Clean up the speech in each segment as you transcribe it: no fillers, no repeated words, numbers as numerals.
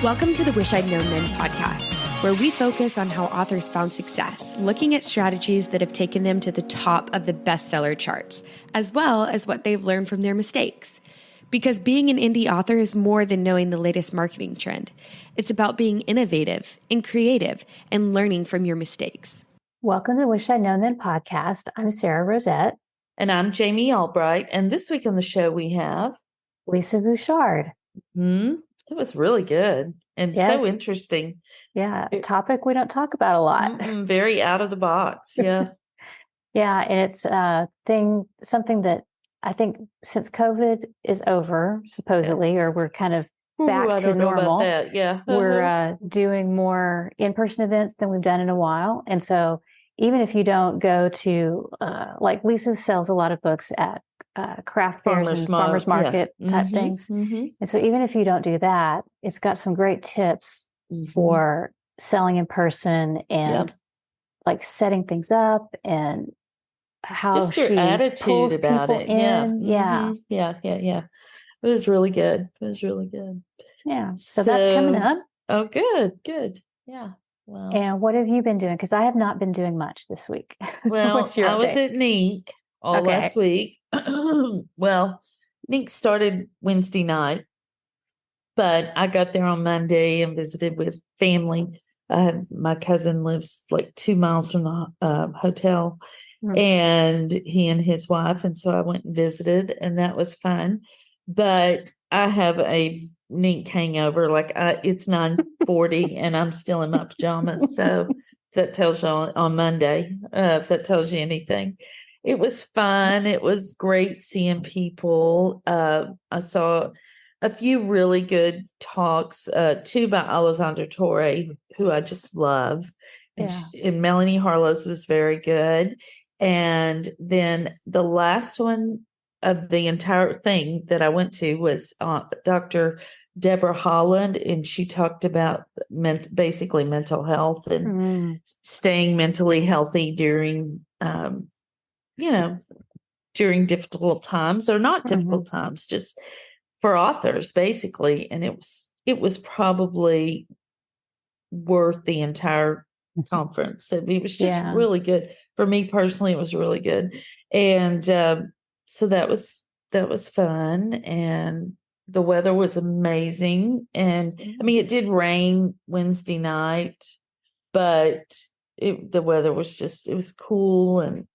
Welcome to the Wish I'd Known Then podcast, where we focus on how authors found success, looking at strategies that have taken them to the top of the bestseller charts, as well as what they've learned from their mistakes. Because being an indie author is more than knowing the latest marketing trend. It's about being innovative and creative and learning from your mistakes. Welcome to the Wish I'd Known Then podcast. I'm Sarah Rosette. And I'm Jamie Albright. And this week on the show we have Lisa Bouchard. It was really good and so interesting. Yeah, a topic we don't talk about a lot. Very out of the box. Yeah. Yeah, and it's something that I think since COVID is over, supposedly, or we're kind of back to normal. Yeah. We're doing more in-person events than we've done in a while. And so even if you don't go to, like Lisa sells a lot of books at craft fairs and farmers market type things. And so even if you don't do that, it's got some great tips for selling in person and like setting things up and how just your attitude about it. Yeah. It was really good. Yeah. So that's coming up. Oh, good. Yeah. Well, and what have you been doing? Because I have not been doing much this week. Well, I was at NINC last week. Well, NINC started Wednesday night, but I got there on Monday and visited with family. My cousin lives like 2 miles from the hotel, and he and his wife. And so I went and visited, and that was fun. But I have a NINC hangover. Like it's 9:40 and I'm still in my pajamas. So that tells you on Monday, if that tells you anything. It was fun. It was great seeing people. I saw a few really good talks, two by Alessandra Torre, who I just love. And Melanie Harlow's was very good. And then the last one of the entire thing that I went to was Dr. Deborah Holland, and she talked about basically mental health and staying mentally healthy during, during difficult times or not difficult times, just for authors, basically. And it was probably worth the entire conference. It was just really good. For me personally, it was really good. And so that was fun. And the weather was amazing. And I mean, it did rain Wednesday night, but the weather was it was cool and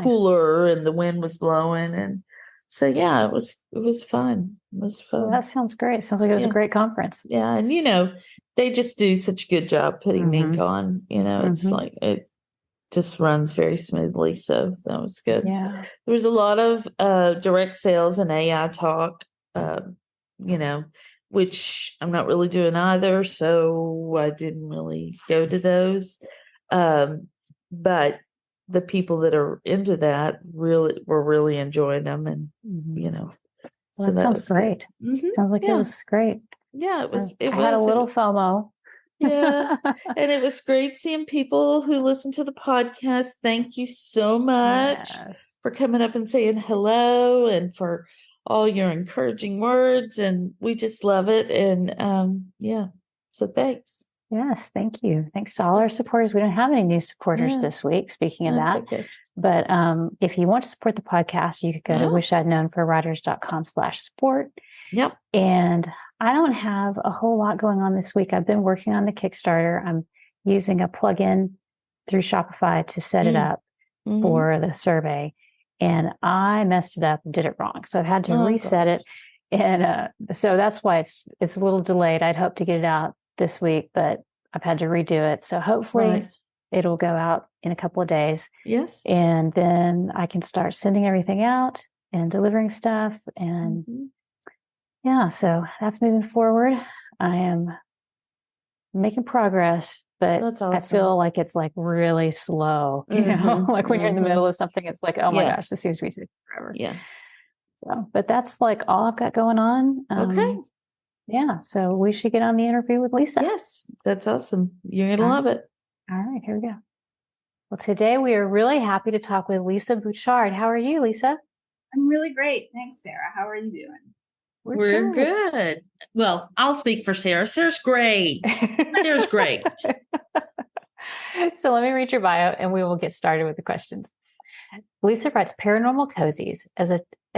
cooler, and the wind was blowing. And so, it was fun. It was fun. Well, that sounds great. Sounds like it was a great conference. Yeah. And, they just do such a good job putting NINC on, it's like, it just runs very smoothly. So that was good. Yeah. There was a lot of direct sales and AI talk, which I'm not really doing either. So I didn't really go to those. But the people that are into that were really enjoying them. And, well, so that sounds great. Sounds like it was great. Yeah, it was. I had a little FOMO. Yeah. And it was great seeing people who listen to the podcast. Thank you so much for coming up and saying hello and for all your encouraging words. And we just love it. And so thanks. Yes, thank you. Thanks to all our supporters. We don't have any new supporters this week, speaking of that. Okay. But if you want to support the podcast, you could go to wishidknownforwriters.com/support. Yep. And I don't have a whole lot going on this week. I've been working on the Kickstarter. I'm using a plugin through Shopify to set it up for the survey. And I messed it up and did it wrong. So I've had to reset it. And so that's why it's a little delayed. I'd hoped to get it out this week, but I've had to redo it. So hopefully it'll go out in a couple of days. Yes. And then I can start sending everything out and delivering stuff. And so that's moving forward. I am making progress, but that's awesome. I feel like it's like really slow, like when you're in the middle of something, it's like, oh my gosh, this seems to be taking forever. Yeah. So, but that's like all I've got going on. Okay. Yeah. So we should get on the interview with Lisa. Yes. That's awesome. You're going to love it. All right. Here we go. Well, today we are really happy to talk with Lisa Bouchard. How are you, Lisa? I'm really great. Thanks, Sarah. How are you doing? We're good. Well, I'll speak for Sarah. Sarah's great. Sarah's great. So let me read your bio and we will get started with the questions. Lisa writes paranormal cozies. As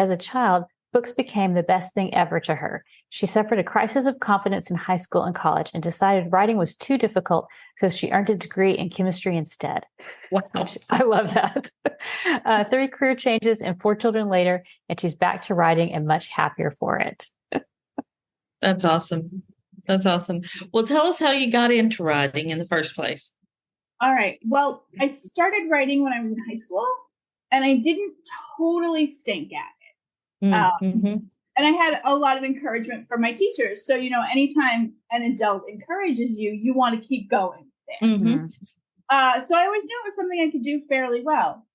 a child, books became the best thing ever to her. She suffered a crisis of confidence in high school and college and decided writing was too difficult, so she earned a degree in chemistry instead. Wow. I love that. 3 career changes and 4 children later, and she's back to writing and much happier for it. That's awesome. That's awesome. Well, tell us how you got into writing in the first place. All right. Well, I started writing when I was in high school, and I didn't totally stink at it. And I had a lot of encouragement from my teachers. So, anytime an adult encourages you, you want to keep going there. So I always knew it was something I could do fairly well.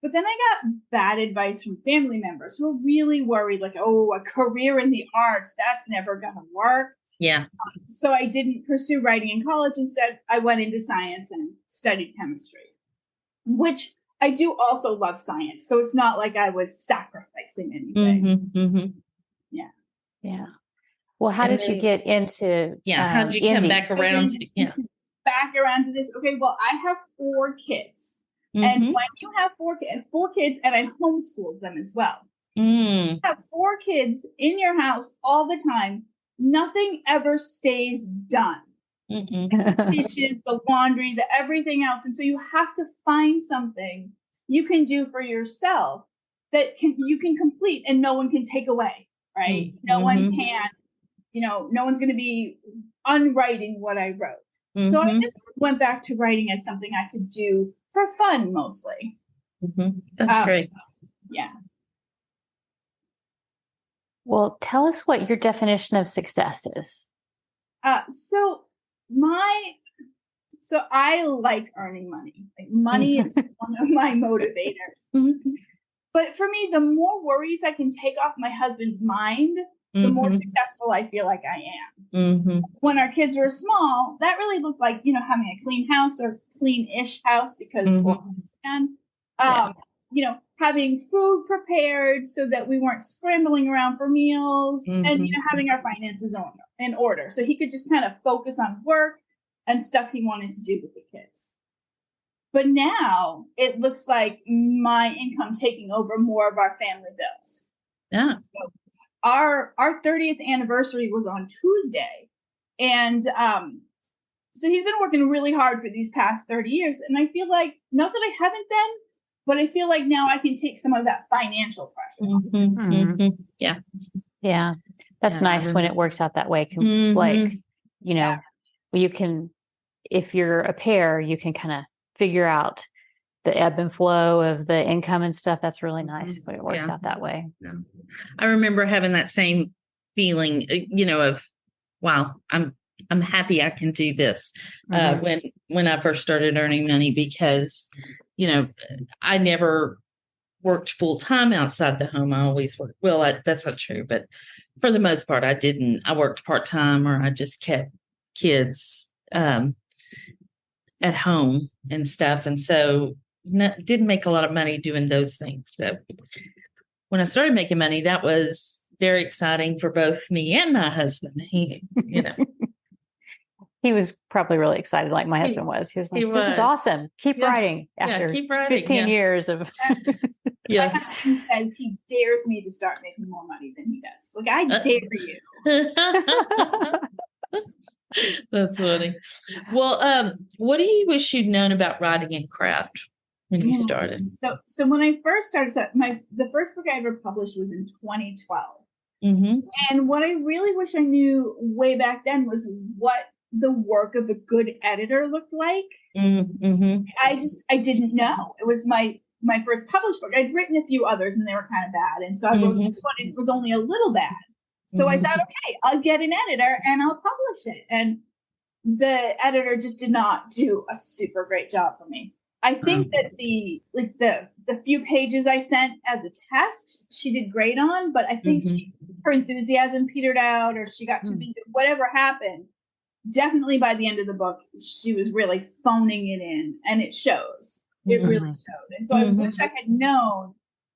But then I got bad advice from family members who were really worried, like, oh, a career in the arts, that's never going to work. Yeah. So I didn't pursue writing in college. Instead, I went into science and studied chemistry, which I do also love science. So it's not like I was sacrificing anything. Yeah. Well, how did you get into how did you come back around? Back around to this. Okay, well, I have 4 kids. And when you have 4 kids, and I homeschooled them as well. You have 4 kids in your house all the time. Nothing ever stays done. The dishes, the laundry, the everything else. And so you have to find something you can do for yourself that you can complete and no one can take away, right? No one can, no one's going to be unwriting what I wrote. So I just went back to writing as something I could do for fun mostly. That's great. Yeah. Well, tell us what your definition of success is. So I like earning money. Like money is one of my motivators. But for me, the more worries I can take off my husband's mind, the more successful I feel like I am. When our kids were small, that really looked like, having a clean house or clean-ish house because 4 kids can. Having food prepared so that we weren't scrambling around for meals and, having our finances in order. So he could just kind of focus on work and stuff he wanted to do with the kids. But now it looks like my income taking over more of our family bills. Yeah. So our 30th anniversary was on Tuesday. And so he's been working really hard for these past 30 years. And I feel like, not that I haven't been, but I feel like now I can take some of that financial pressure. Yeah. Yeah. That's nice when it works out that way. Like, you can, if you're a pair, you can kind of figure out the ebb and flow of the income and stuff. That's really nice when it works out that way. Yeah. I remember having that same feeling, of, wow, I'm happy I can do this when I first started earning money because, I never worked full time outside the home. I always worked. Well, that's not true, but for the most part, I didn't. I worked part time or I just kept kids at home and stuff. And so didn't make a lot of money doing those things. So when I started making money, that was very exciting for both me and my husband. He was probably really excited like my husband was. He was like, this is awesome. Keep writing after keep writing. 15 years of... My husband says he dares me to start making more money than he does. Like, I dare you. That's funny. Well, what do you wish you'd known about writing and craft when you started? So when I first started, the first book I ever published was in 2012. And what I really wish I knew way back then was what the work of a good editor looked like. I didn't know. It was my first published book. I'd written a few others and they were kind of bad. And so I wrote this one and it was only a little bad. So I thought, okay, I'll get an editor and I'll publish it. And the editor just did not do a super great job for me. I think that the few pages I sent as a test, she did great on, but I think her enthusiasm petered out or she got too busy, whatever happened. Definitely by the end of the book, she was really phoning it in and it shows. It really showed. And so I wish I had known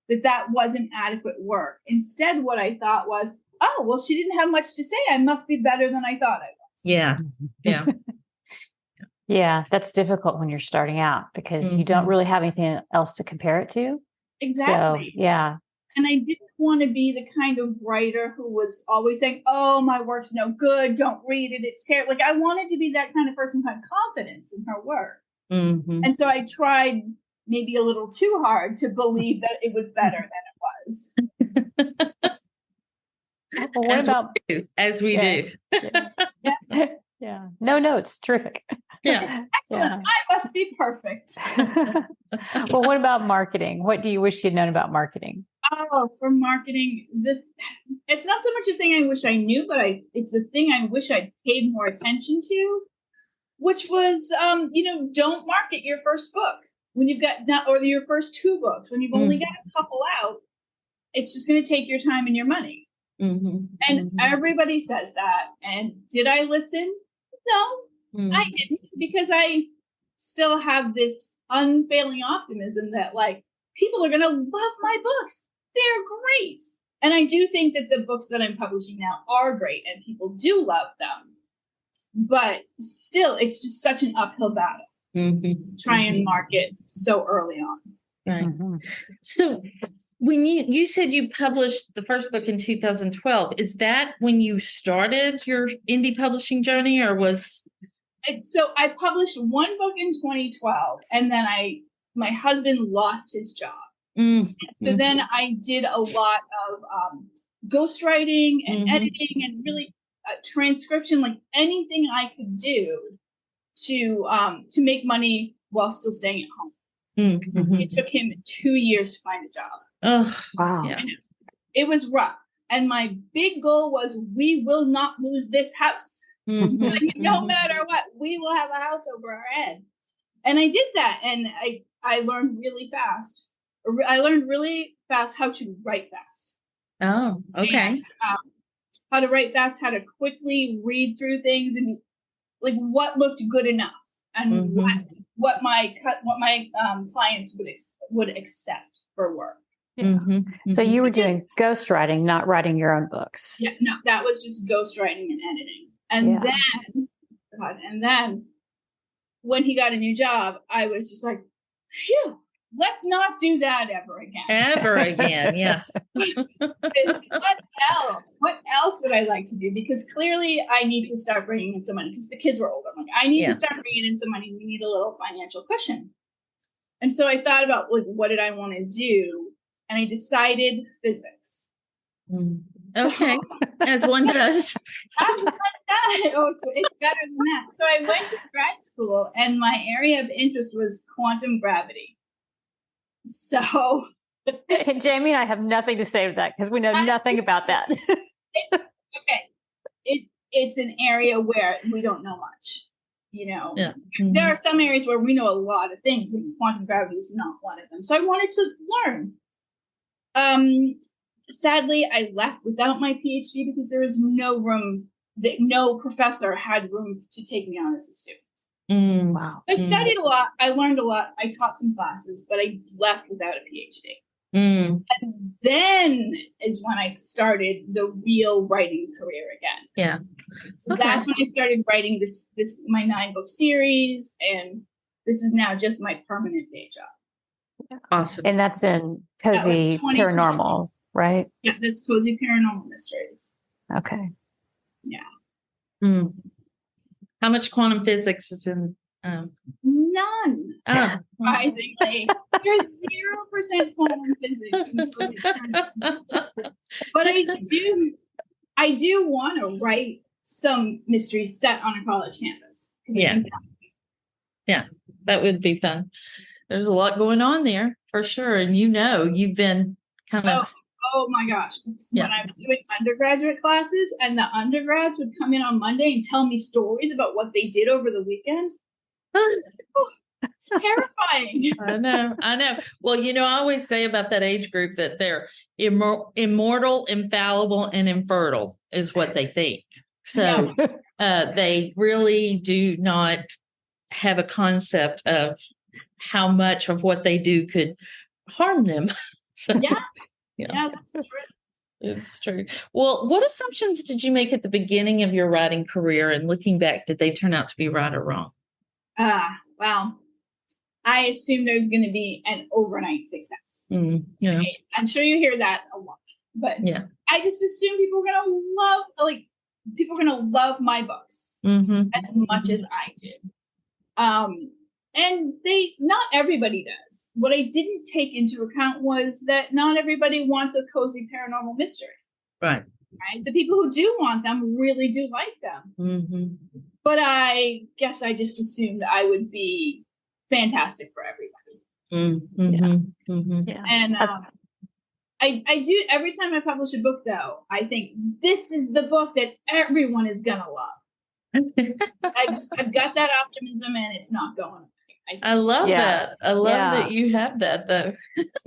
that wasn't adequate work. Instead, what I thought was, oh, well, she didn't have much to say. I must be better than I thought I was. Yeah. Yeah. Yeah. That's difficult when you're starting out because you don't really have anything else to compare it to. Exactly. So, yeah. And I didn't want to be the kind of writer who was always saying, oh, my work's no good. Don't read it. It's terrible. Like, I wanted to be that kind of person who had confidence in her work. And so I tried maybe a little too hard to believe that it was better than it was. Well, what as we do. Yeah. No notes. Terrific. Yeah. Excellent. I must be perfect. Well, what about marketing? What do you wish you'd known about marketing? Oh, for marketing, it's not so much a thing I wish I knew, but it's a thing I wish I'd paid more attention to, which was, don't market your first book when you've got or your first 2 books. When you've only got a couple out, it's just going to take your time and your money. And everybody says that. And did I listen? No, I didn't, because I still have this unfailing optimism that like people are going to love my books. They're great. And I do think that the books that I'm publishing now are great and people do love them. But still, it's just such an uphill battle to try and market so early on. Right. So when you said you published the first book in 2012, is that when you started your indie publishing journey, or was? So I published one book in 2012, and then my husband lost his job. So then I did a lot of ghostwriting and editing and really transcription, like anything I could do to make money while still staying at home. It took him 2 years to find a job. Oh, wow. Yeah. It was rough. And my big goal was, we will not lose this house. Like, no matter what, we will have a house over our head. And I did that. And I learned really fast. I learned really fast how to write fast. Oh, okay. And, how to write fast, how to quickly read through things, and like what looked good enough, and what my clients would accept for work. So you were doing ghostwriting, not writing your own books. Yeah, no, that was just ghostwriting and editing. And then when he got a new job, I was just like, phew, let's not do that ever again. Yeah. What else would I like to do? Because clearly I need to start bringing in some money, because the kids were older. I'm like, I need to start bringing in some money. We need a little financial cushion. And so I thought about, like, what did I want to do? And I decided physics. Okay. As one does. It's better than that. So I went to grad school, and my area of interest was quantum gravity. So, and Jamie and I have nothing to say to that, because we know nothing about that. It's an area where we don't know much. Yeah. There are some areas where we know a lot of things, and quantum gravity is not one of them. So I wanted to learn. Sadly, I left without my PhD because there was no room, that no professor had room to take me on as a student. Wow. I studied a lot. I learned a lot. I taught some classes, but I left without a PhD. And then is when I started the real writing career again. Yeah. So that's when I started writing this my 9-book series, and this is now just my permanent day job. Awesome. And that's in Cozy Paranormal, right? Yeah, that's Cozy Paranormal Mysteries. Okay. Yeah. How much quantum physics is in? None. Surprisingly, there's 0% quantum physics in Cozy Paranormal. But I do want to write some mysteries set on a college campus. Yeah, that would be fun. There's a lot going on there for sure, and you've been kind of. Oh my gosh. When I was doing undergraduate classes, and the undergrads would come in on Monday and tell me stories about what they did over the weekend. It's terrifying. I know. Well, I always say about that age group that they're immortal, infallible, and infertile is what they think. So they really do not have a concept of how much of what they do could harm them. So, yeah, that's true. It's true. Well, what assumptions did you make at the beginning of your writing career, and looking back, did they turn out to be right or wrong? Well, I assumed I was going to be an overnight success. Yeah. Right? I'm sure you hear that a lot, but I just assumed people were going to love my books as much as I do. And not everybody does. What I didn't take into account was that not everybody wants a cozy paranormal mystery. Right. The people who do want them really do like them. But I guess I just assumed I would be fantastic for everybody. And I do, every time I publish a book, though, I think this is the book that everyone is going to love. I've got that optimism, and it's not going away. I love that. I love that you have that, though.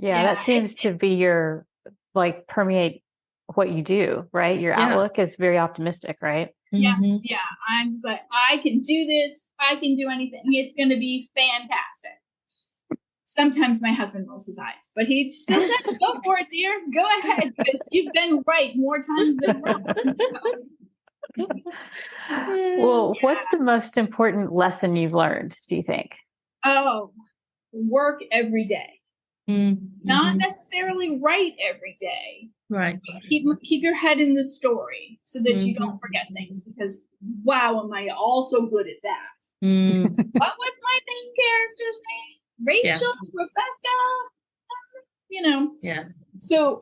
That seems to be your, permeate what you do, right? Your outlook is very optimistic, right? Yeah. I'm just like, I can do this. I can do anything. It's going to be fantastic. Sometimes my husband rolls his eyes, but he still says, go for it, dear. Go ahead, because you've been right more times than wrong. Well, what's the most important lesson you've learned, do you think? Work every day. Not necessarily write every day. Right. Keep your head in the story so that you don't forget things, because wow, am I also good at that. What was my main character's name? Rachel, Rebecca, So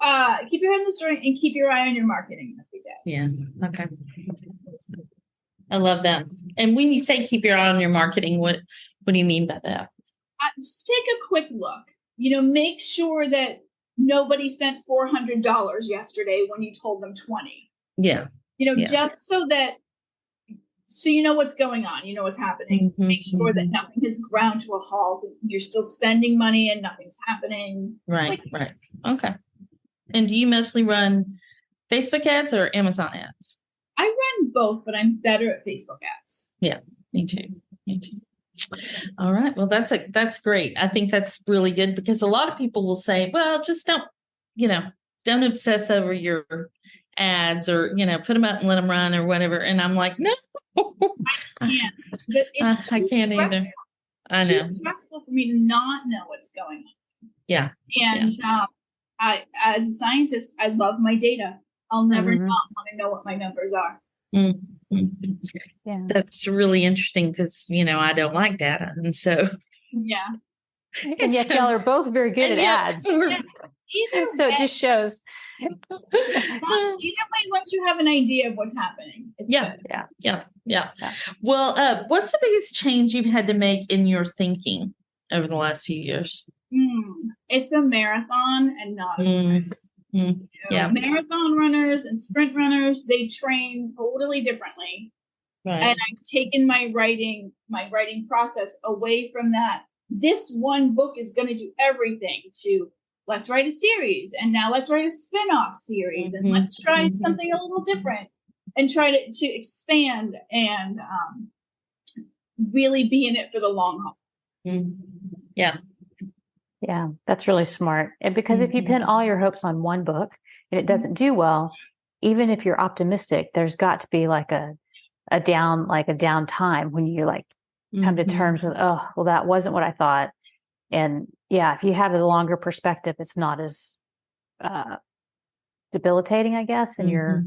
keep your head in the story and keep your eye on your marketing every day. Yeah. Okay. I love that. And when you say keep your eye on your marketing, what do you mean by that? Just take a quick look. Make sure that nobody spent $400 yesterday when you told them 20. Yeah. Just so you know what's going on, you know what's happening. Make sure that nothing has ground to a halt. You're still spending money and nothing's happening. Right. Okay. And do you mostly run Facebook ads or Amazon ads? I run both, but I'm better at Facebook ads. Yeah, me too. All right. Well, that's great. I think that's really good, because a lot of people will say, well, just don't obsess over your ads, or, put them out and let them run or whatever. And I'm like, no, I can't. But it's I can't either. I know. It's too stressful for me to not know what's going on. Yeah. And I, as a scientist, I love my data. I'll never not want to know what my numbers are. Yeah, that's really interesting, because I don't like data, and so and yet y'all are both very good at ads. So it just shows. Either way, once you have an idea of what's happening, it's good. Yeah. Well, what's the biggest change you've had to make in your thinking over the last few years? It's a marathon and not a sprint. Marathon runners and sprint runners, they train totally differently. Right. And I've taken my writing process away from that. This one book is going to do everything, to let's write a series, and now let's write a spin-off series, and let's try something a little different, and try to expand and really be in it for the long haul. Yeah, that's really smart. And because if you pin all your hopes on one book and it doesn't do well, even if you're optimistic, there's got to be a down time when you come to terms with, that wasn't what I thought. And if you have the longer perspective, it's not as debilitating, I guess. And you're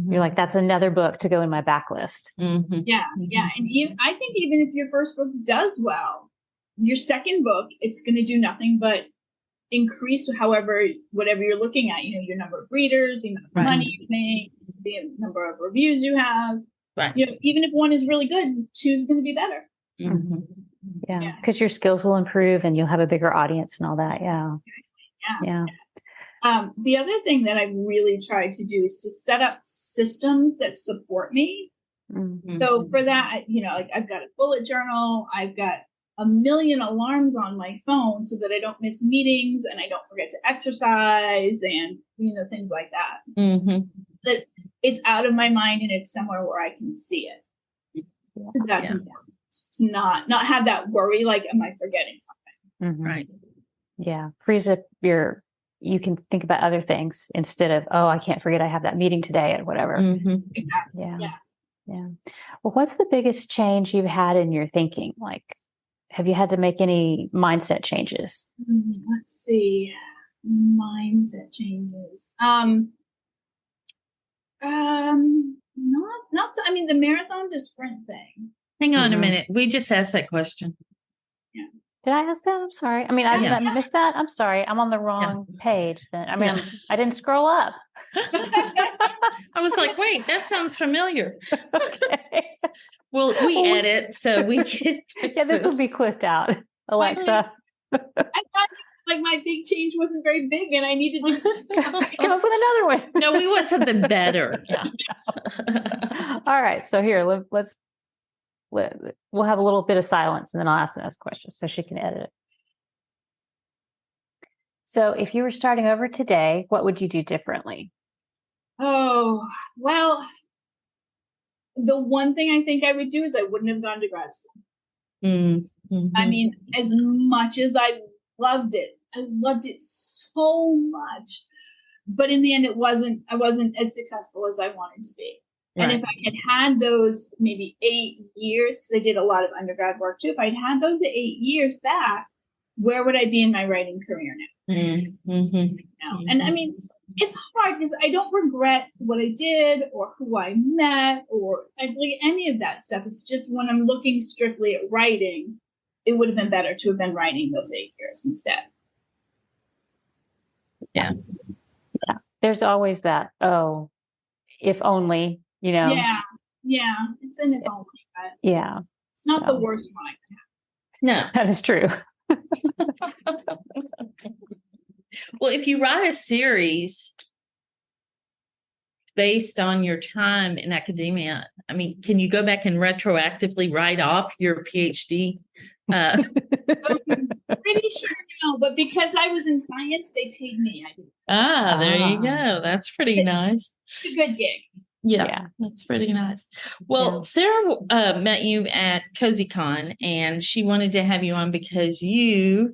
like, that's another book to go in my backlist. Yeah. And I think even if your first book does well, your second book, it's going to do nothing but increase whatever you're looking at, your number of readers, the amount of money you make, the number of reviews you have. Right. Even if one is really good, two is going to be better. Yeah. Because your skills will improve and you'll have a bigger audience and all that. Yeah. The other thing that I really tried to do is to set up systems that support me. So for that, I've got a bullet journal. I've got a million alarms on my phone so that I don't miss meetings and I don't forget to exercise and, things like that. That it's out of my mind and it's somewhere where I can see it. Because that's important to not have that worry, am I forgetting something? Right. Yeah. Frees up your you can think about other things instead of, oh, I can't forget I have that meeting today or whatever. Yeah. Well, what's the biggest change you've had in your thinking? Like, have you had to make any mindset changes? Let's see. Mindset changes. Not so, I mean, the marathon to sprint thing. Hang on a minute. We just asked that question. Yeah. Did I ask that? I'm sorry. I mean, I missed that. I'm sorry. I'm on the wrong page then. I mean, I didn't scroll up. I was like, wait, that sounds familiar. Okay. Well, we edit, so we can this will be clipped out, Alexa. I thought like my big change wasn't very big and I needed to come up with another one. No, we want something better. Yeah. All right. So here, we'll have a little bit of silence and then I'll ask the next question so she can edit it. So if you were starting over today, what would you do differently? Oh, well, the one thing I think I would do is I wouldn't have gone to grad school. Mm-hmm. I mean, as much as I loved it so much, but in the end, I wasn't as successful as I wanted to be. Right. And if I had those maybe 8 years, because I did a lot of undergrad work too, if I'd had those 8 years back, where would I be in my writing career now? And I mean, it's hard because I don't regret what I did or who I met or any of that stuff. It's just when I'm looking strictly at writing, it would have been better to have been writing those 8 years instead. Yeah. There's always that, oh, if only, Yeah. It's an if only. But it's not the worst one I can have. No. That is true. Well, if you write a series based on your time in academia, I mean, can you go back and retroactively write off your PhD? Pretty sure no, but because I was in science, they paid me. There you go. That's pretty nice. It's a good gig. Yeah, that's pretty nice. Well, Sarah met you at CozyCon, and she wanted to have you on because you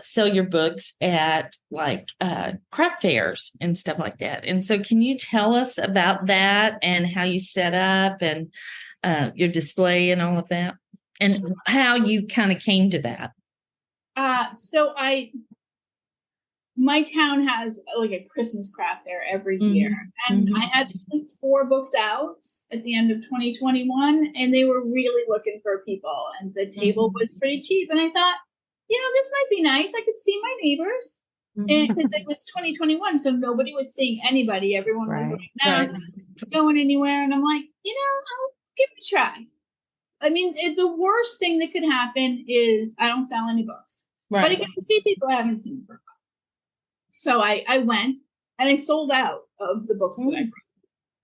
sell your books at like craft fairs and stuff like that. And so can you tell us about that and how you set up and your display and all of that and how you kind of came to that? My town has like a Christmas craft fair every year. And I had 4 books out at the end of 2021, and they were really looking for people. And the table was pretty cheap. And I thought, this might be nice. I could see my neighbors. And because it was 2021, so nobody was seeing anybody. Everyone was wearing masks, going anywhere. And I'm like, I'll give it a try. I mean, the worst thing that could happen is I don't sell any books. Right. But I get to see people I haven't seen for a while. So I went and I sold out of the books that I wrote.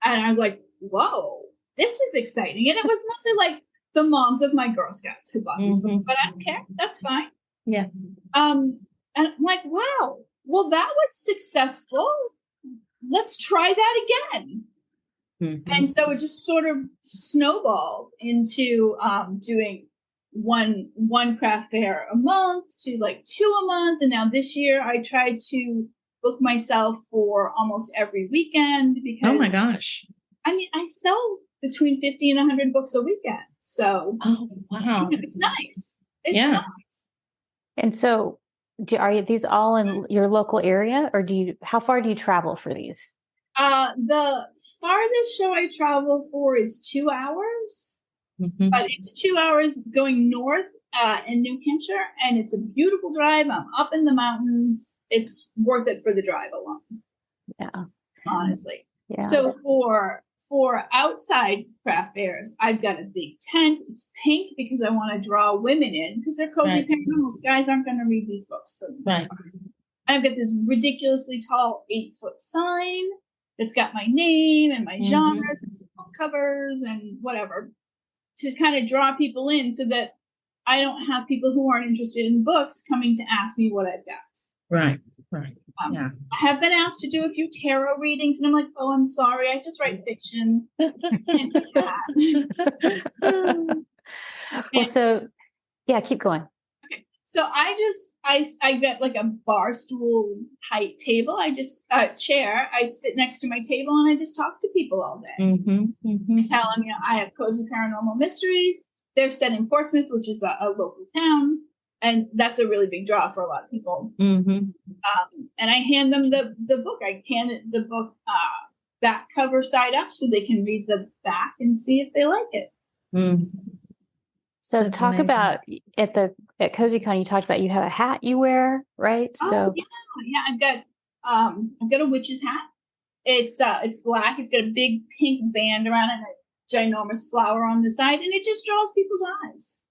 And I was like, whoa, this is exciting. And it was mostly like the moms of my Girl Scouts who bought these books, but I don't care. That's fine. Yeah. And I'm like, wow, well, that was successful. Let's try that again. And so it just sort of snowballed into doing one craft fair a month to like 2 a month. And now this year I tried to book myself for almost every weekend because oh my gosh. I mean, I sell between 50 and 100 books a weekend. So wow. It's nice. It's nice. And so are these all in your local area or how far do you travel for these? The farthest show I travel for is 2 hours. But it's 2 hours going north in New Hampshire, and it's a beautiful drive. I'm up in the mountains. It's worth it for the drive alone. Yeah, honestly. Yeah. So for outside craft fairs, I've got a big tent. It's pink because I want to draw women in because they're cozy paranormals. Guys aren't going to read these books for the most part. And I've got this ridiculously tall 8-foot sign that's got my name and my genres and some covers and whatever, to kind of draw people in so that I don't have people who aren't interested in books coming to ask me what I've got. Right. I have been asked to do a few tarot readings, and I'm like, oh, I'm sorry. I just write fiction. I can't do that. Well, so, keep going. Okay. So I get like a bar stool height table. Chair. I sit next to my table and I just talk to people all day. I tell them, I have Cozy Paranormal Mysteries. They're set in Portsmouth, which is a local town. And that's a really big draw for a lot of people. And I hand them the book. I hand it the book back cover side up so they can read the back and see if they like it. So to talk about at CozyCon, you talked about you have a hat you wear, right? Oh, yeah. I've got a witch's hat. It's black. It's got a big pink band around it and a ginormous flower on the side, and it just draws people's eyes.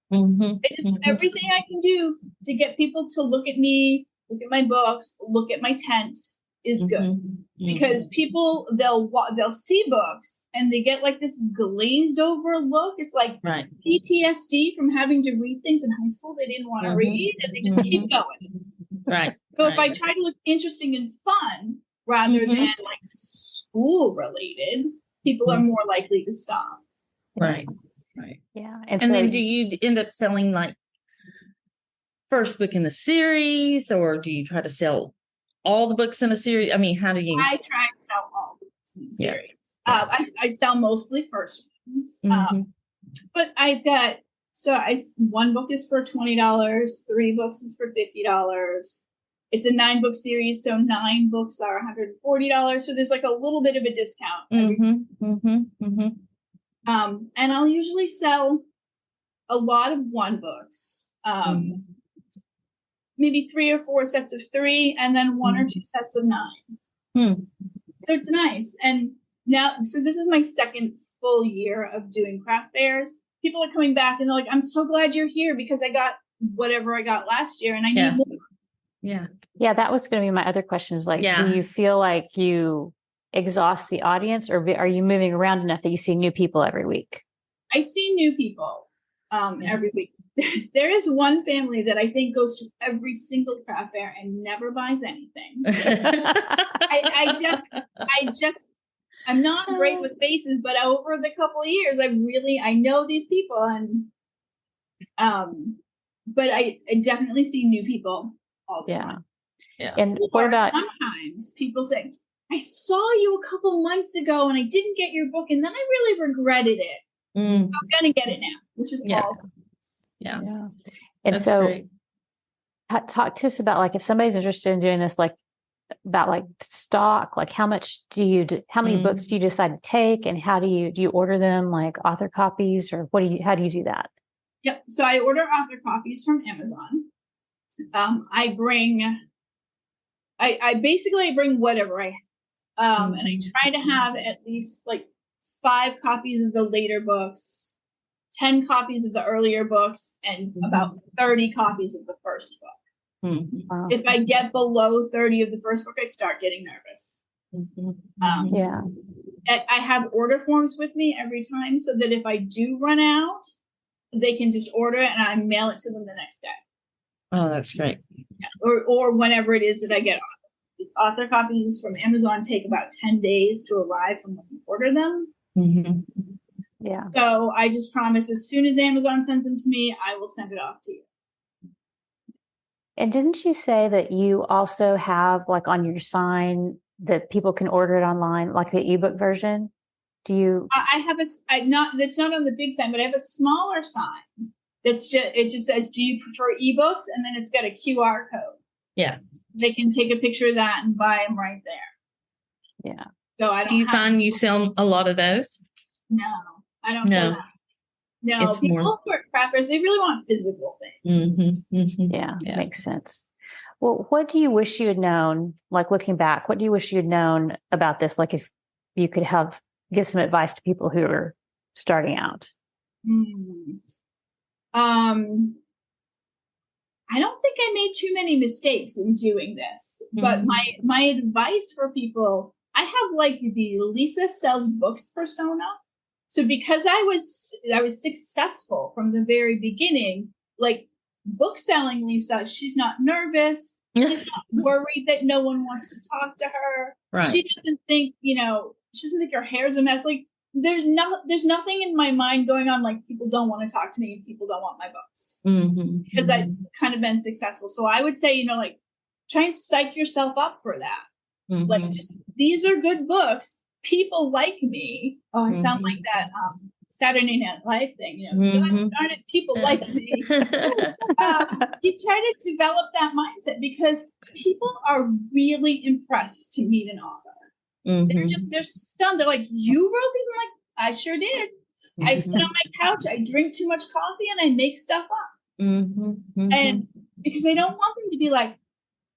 Everything I can do to get people to look at me, look at my books, look at my tent is good, because people they'll see books and they get like this glazed over look. It's like PTSD from having to read things in high school they didn't want to read, and they just keep going. So if I try to look interesting and fun rather than like school related, people are more likely to stop. Right. Yeah. And so then do you end up selling like first book in the series, or do you try to sell all the books in a series? I mean, how do you? I try to sell all the books in the series. I sell mostly first ones. But I've got, one book is for $20, 3 books is for $50. It's a 9-book series, so 9 books are $140. So there's like a little bit of a discount. And I'll usually sell a lot of 1 books, maybe 3 or 4 sets of 3, and then 1 or 2 sets of 9. So it's nice. And now, so this is my second full year of doing craft fairs. People are coming back and they're like, I'm so glad you're here because I got whatever I got last year and I need more. Yeah, that was going to be my other question is like, do you feel like you exhaust the audience, or are you moving around enough that you see new people every week? I see new people every week. There is one family that I think goes to every single craft fair and never buys anything. I'm not great with faces, but over the couple of years, I know these people, and but I definitely see new people all the time. Yeah. And what about sometimes people say, I saw you a couple months ago and I didn't get your book, and then I really regretted it. I'm gonna get it now, which is awesome. Yeah. And that's so great. Talk to us about like if somebody's interested in doing this, like about like stock, like how many books do you decide to take, and how do you order them, like author copies, or how do you do that? Yep. So I order author copies from Amazon. I bring whatever I have. And I try to have at least like 5 copies of the later books, 10 copies of the earlier books, and about 30 copies of the first book. Wow. If I get below 30 of the first book, I start getting nervous. I have order forms with me every time so that if I do run out, they can just order it and I mail it to them the next day. Oh, that's great. Yeah. Or whenever it is that I get author copies from Amazon take about 10 days to arrive from when you order them. Yeah. So I just promise as soon as Amazon sends them to me, I will send it off to you. And didn't you say that you also have like on your sign that people can order it online, like the ebook version? Do you? I have that's not on the big sign, but I have a smaller sign. It just says, do you prefer ebooks? And then it's got a QR code. Yeah. They can take a picture of that and buy them right there. Yeah. So I don't. Do you find you sell a lot of those? No, I don't sell that. No, people who are crafters, they really want physical things. Yeah, makes sense. Well, what do you wish you had known, like looking back, what do you wish you had known about this? Like if you could give some advice to people who are starting out. I don't think I made too many mistakes in doing this, but my advice for people, I have like the Lisa sells books persona. So because I was successful from the very beginning, like book selling Lisa, she's not nervous. She's not worried that no one wants to talk to her. Right. She doesn't think, she doesn't think her hair's a mess. Like there's nothing in my mind going on like people don't want to talk to me, people don't want my books, because I've kind of been successful. So I would say, like, try and psych yourself up for that. Like, just, these are good books. People like me. Oh, I sound like that Saturday Night Live thing. You have started, people like me. You try to develop that mindset because people are really impressed to meet an author. They're stunned. They're like, you wrote these? I'm like, I sure did. I sit on my couch, I drink too much coffee, and I make stuff up. And because I don't want them to be like,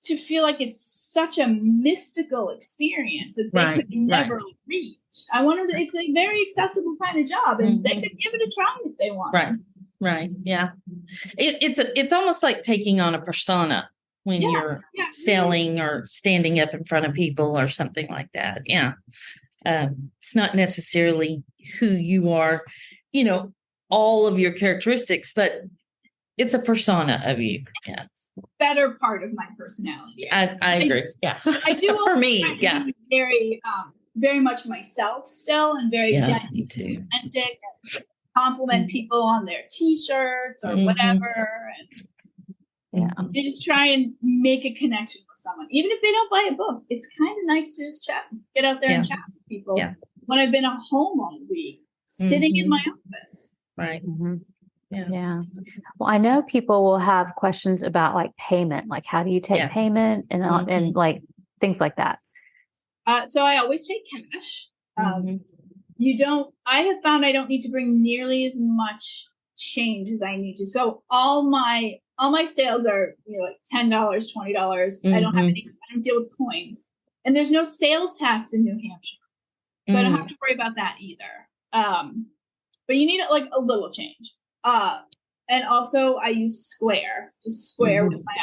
to feel like it's such a mystical experience that they could never reach. I want them to, it's a very accessible kind of job, and they could give it a try if they want. Right. Yeah. It's almost like taking on a persona when you're selling or standing up in front of people or something like that. Yeah. It's not necessarily who you are, all of your characteristics, but it's a persona of you. Yeah. It's the better part of my personality. I agree. Yeah. I do also for me. Yeah. Very, very much myself still, and very genuine, authentic, and compliment people on their T-shirts or whatever. And you just try and make a connection with someone, even if they don't buy a book. It's kind of nice to just chat, get out there and chat with people. Yeah. When I've been at home all week, sitting in my office. Right. Yeah. Well, I know people will have questions about like payment, like how do you take payment and like things like that. So I always take cash. I have found I don't need to bring nearly as much change as I need to. So all my sales are, like $10, $20. I don't deal with coins, and there's no sales tax in New Hampshire. So I don't have to worry about that either. But you need like a little change. And also I use Square, just Square with my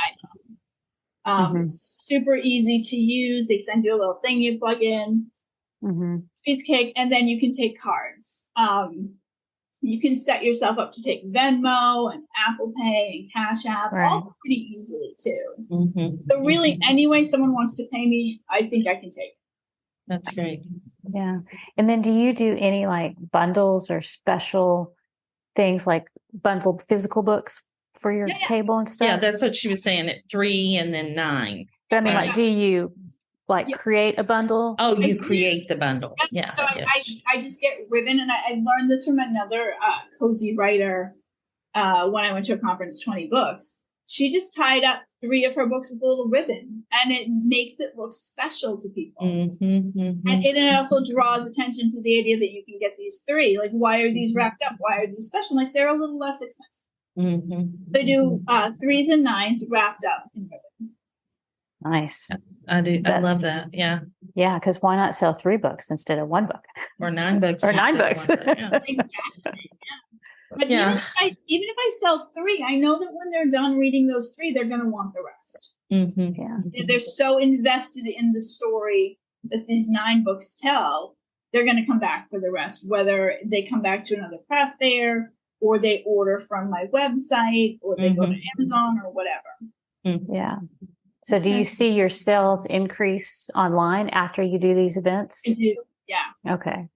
iPhone. Super easy to use. They send you a little thing you plug in, piece of cake, and then you can take cards. You can set yourself up to take Venmo and Apple Pay and Cash App, all pretty easily too. So really, any way someone wants to pay me, I think I can take. That's great. Yeah. And then do you do any like bundles or special things like bundled physical books for your table and stuff? Yeah, that's what she was saying, at 3 and then 9. But I mean, like, do you create a bundle? Oh, you create the bundle. Yeah. So I just get ribbon, and I learned this from another cozy writer when I went to a conference, 20 books. She just tied up 3 of her books with a little ribbon, and it makes it look special to people. And it also draws attention to the idea that you can get these 3. Like, why are these wrapped up? Why are these special? Like, they're a little less expensive. They do 3s and 9s wrapped up in ribbon. Nice. I do. I love that. Yeah. Yeah. Because why not sell 3 books instead of 1 book? Or 9 books. Or 9 books. Exactly. But even if I sell 3, I know that when they're done reading those 3, they're going to want the rest. They're so invested in the story that these 9 books tell, they're going to come back for the rest, whether they come back to another craft fair, or they order from my website, or they go to Amazon or whatever. Yeah. So do you see your sales increase online after you do these events? I do. Yeah. Okay.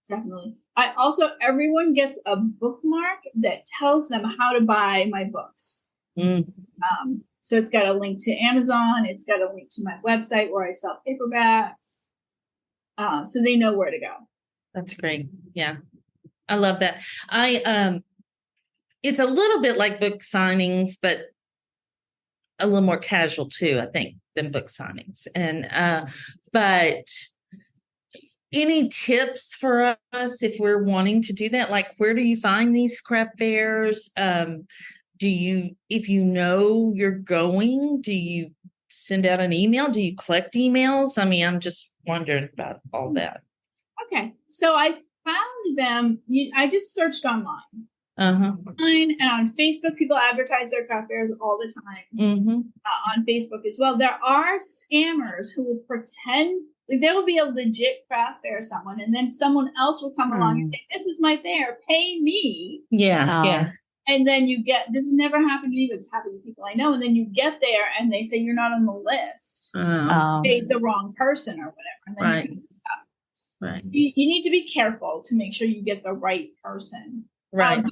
Definitely. I also, everyone gets a bookmark that tells them how to buy my books. So it's got a link to Amazon. It's got a link to my website where I sell paperbacks. So they know where to go. That's great. Yeah. I love that. It's a little bit like book signings, but a little more casual too, I think, than book signings. And, but any tips for us if we're wanting to do that? Like, where do you find these craft fairs? If you know you're going, do you send out an email? Do you collect emails? I mean, I'm just wondering about all that. Okay. So I found them. I just searched online. Online and on Facebook, people advertise their craft fairs all the time. On Facebook as well. There are scammers who will pretend like there will be a legit craft fair, someone, and then someone else will come along and say, "This is my fair, pay me." Yeah. And then you get, this has never happened to me, but it's happened to people I know. And then you get there and they say you're not on the list. Paid the wrong person or whatever. And then you get stuck. So you need to be careful to make sure you get the right person. Right.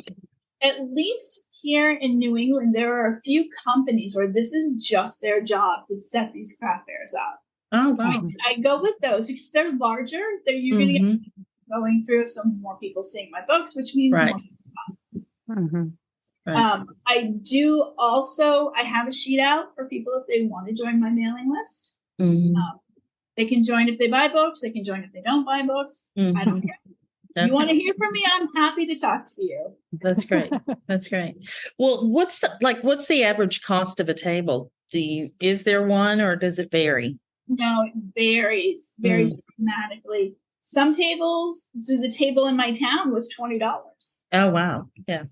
At least here in New England, there are a few companies where this is just their job to set these craft fairs up. Oh, so wow. I go with those because they're larger. You're going to get going through some more people seeing my books, which means more people. I do also, I have a sheet out for people if they want to join my mailing list. They can join if they buy books. They can join if they don't buy books. I don't care. Okay. You want to hear from me? I'm happy to talk to you. That's great. That's great. Well, what's the average cost of a table? Is there one, or does it vary? No, it varies dramatically. Some tables, so the table in my town was $20. Oh, wow. Yeah.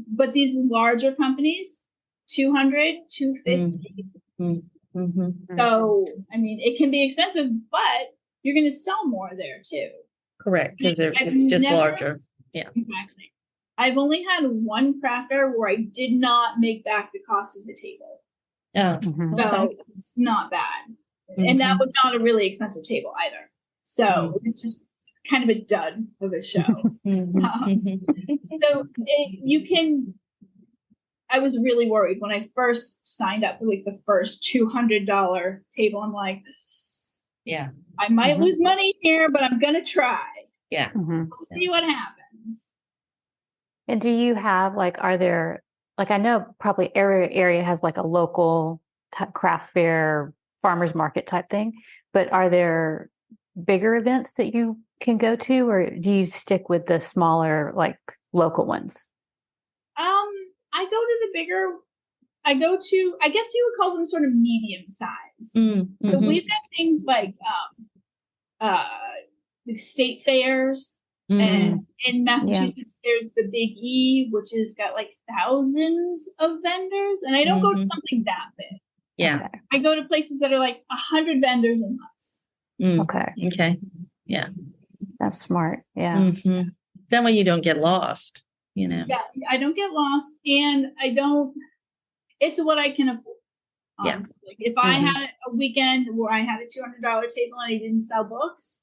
But these larger companies, $200, $250. So, I mean, it can be expensive, but you're going to sell more there too. Correct, because it's just larger. Yeah. Exactly. I've only had one craft fair where I did not make back the cost of the table. Oh, so it's not bad. And that was not a really expensive table either. So it was just kind of a dud of a show. So I was really worried when I first signed up for like the first $200 table. I'm like, yeah, I might lose money here, but I'm going to try. Yeah. We'll see what happens. And do you have are there, I know probably every area has a local craft fair, farmer's market type thing, but are there bigger events that you can go to, or do you stick with the smaller, local ones? I go to the bigger, I guess you would call them sort of medium size. So we've got things like state fairs, and in Massachusetts, there's the Big E, which has got thousands of vendors, and I don't go to something that big. Yeah. Okay. I go to places that are 100 vendors and less. Okay. Yeah. That's smart. Yeah. That way you don't get lost, Yeah, I don't get lost, and it's what I can afford. Honestly. If I had a weekend where I had a $200 table and I didn't sell books,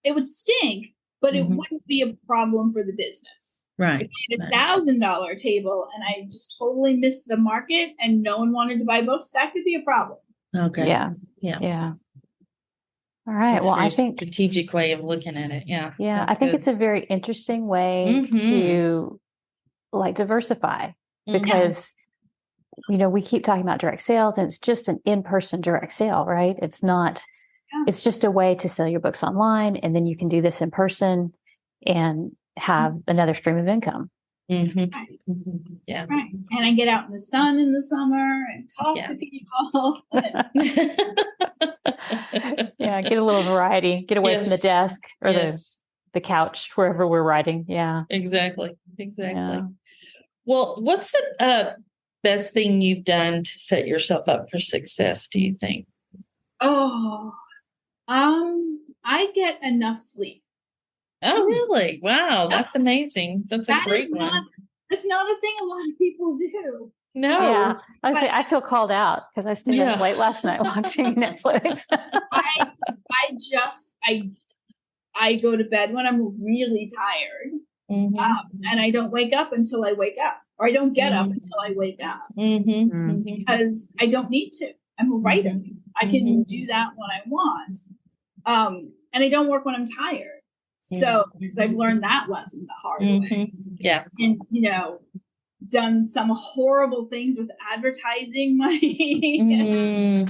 it would stink, but it wouldn't be a problem for the business. Right. If I had a $1,000 table and I just totally missed the market and no one wanted to buy books, that could be a problem. Okay. Yeah. All right. That's I think strategic way of looking at it. Yeah. Yeah. I think it's a very interesting way to diversify, because we keep talking about direct sales, and it's just an in-person direct sale, right? It's not, it's just a way to sell your books online, and then you can do this in person and have another stream of income. Yeah. Right. And I get out in the sun in the summer and talk to people. Yeah. Get a little variety, get away from the desk or the couch, wherever we're writing. Yeah. Exactly. Yeah. Well, what's the best thing you've done to set yourself up for success, do you think? I get enough sleep. Oh, really? Wow. That's amazing. That's a great one. It's not a thing a lot of people do. No. Yeah. I feel called out because I stayed up late last night watching Netflix. I go to bed when I'm really tired. And I don't wake up until I wake up, or I don't get up until I wake up, because I don't need to. I'm a writer. I can do that when I want. And I don't work when I'm tired. So, because I've learned that lesson the hard way. Yeah. And, done some horrible things with advertising money.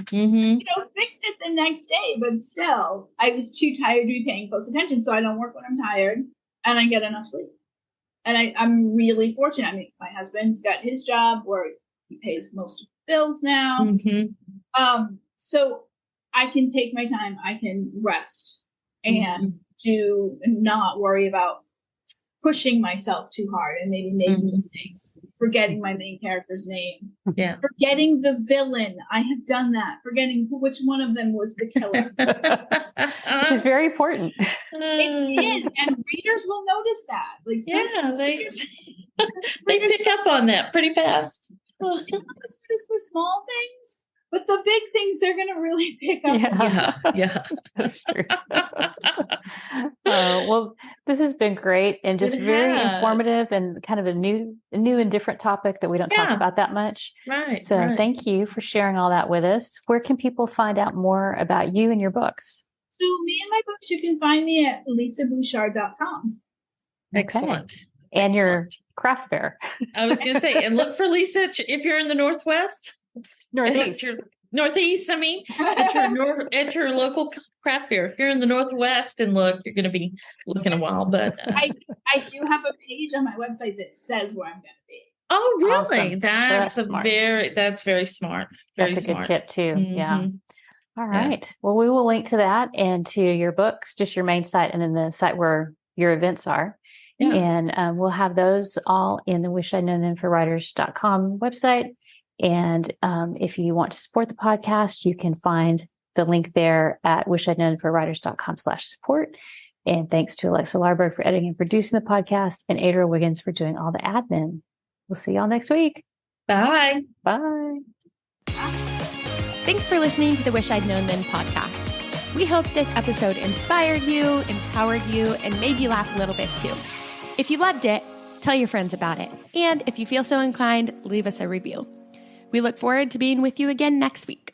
Fixed it the next day, but still, I was too tired to be paying close attention. So I don't work when I'm tired, and I get enough sleep. And I'm really fortunate. I mean, my husband's got his job where he pays most of the bills now. So I can take my time. I can rest and not worry about pushing myself too hard and maybe making mistakes, forgetting my main character's name, forgetting the villain. I have done that, forgetting which one of them was the killer. Which is very important. It is, and readers will notice that. They pick up on that pretty fast. It's just the small things, But the big things they're going to really pick up. Yeah. That's true. Well, this has been great and just very informative and kind of a new and different topic that we don't talk about that much. Right. So thank you for sharing all that with us. Where can people find out more about you and your books? So me and my books, you can find me at lisabouchard.com. Excellent. And your craft fair. I was going to say, and look for Lisa if you're in the Northwest. Northeast, I mean, at your local craft fair. If you're in the Northwest and look, you're going to be looking a while. But I do have a page on my website that says where I'm going to be. Oh, really? Awesome. That's smart. That's very smart. That's a good tip too. Mm-hmm. Yeah. All right. Yeah. Well, we will link to that and to your books, just your main site, and then the site where your events are. Yeah. And we'll have those all in the wishidknownthenforwriters.com website. And if you want to support the podcast, you can find the link there at wishidknownthenforwriters.com/support. And thanks to Alexa Larberg for editing and producing the podcast, and Adriel Wiggins for doing all the admin. We'll see y'all next week. Bye. Bye. Thanks for listening to the Wish I'd Known Then podcast. We hope this episode inspired you, empowered you, and made you laugh a little bit too. If you loved it, tell your friends about it. And if you feel so inclined, leave us a review. We look forward to being with you again next week.